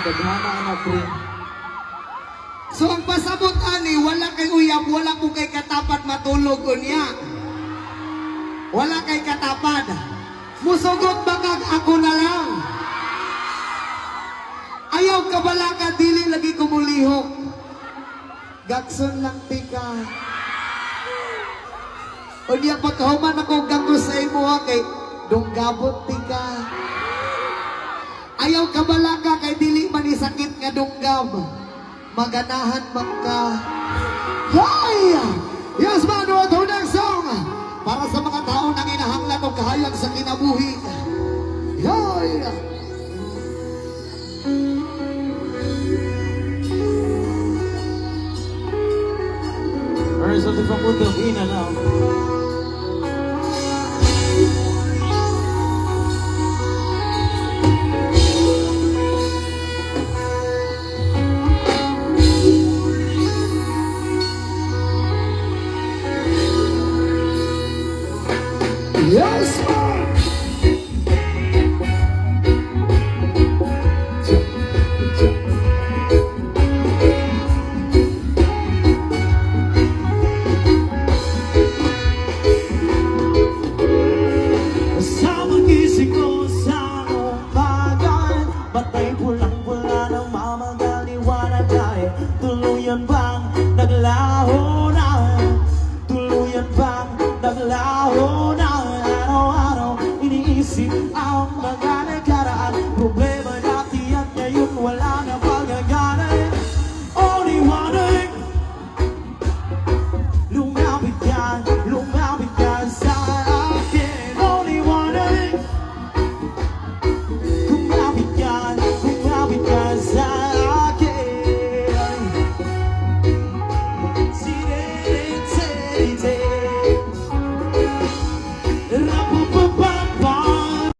daghana anak pre. So ang pasabot ani, wala kay uyab, wala po kay katapat matulog unya. Wala kay katapad. Musugot bakag ako na lang. Ayaw ka bala ka, dili lagi kumulihok. Gakson lang tika. O niya pagkahuman ako gagos sa imo ha, kay dunggabot tika. Ayaw ka bala ka, kay dili man isakit nga dunggab. Maganahan man ka. Hoy! Yes man, what the next song? Para sa mga tao na inahanglan o kahayag sa kinabuhi. Hoy! Verse of the Famundo, ina now.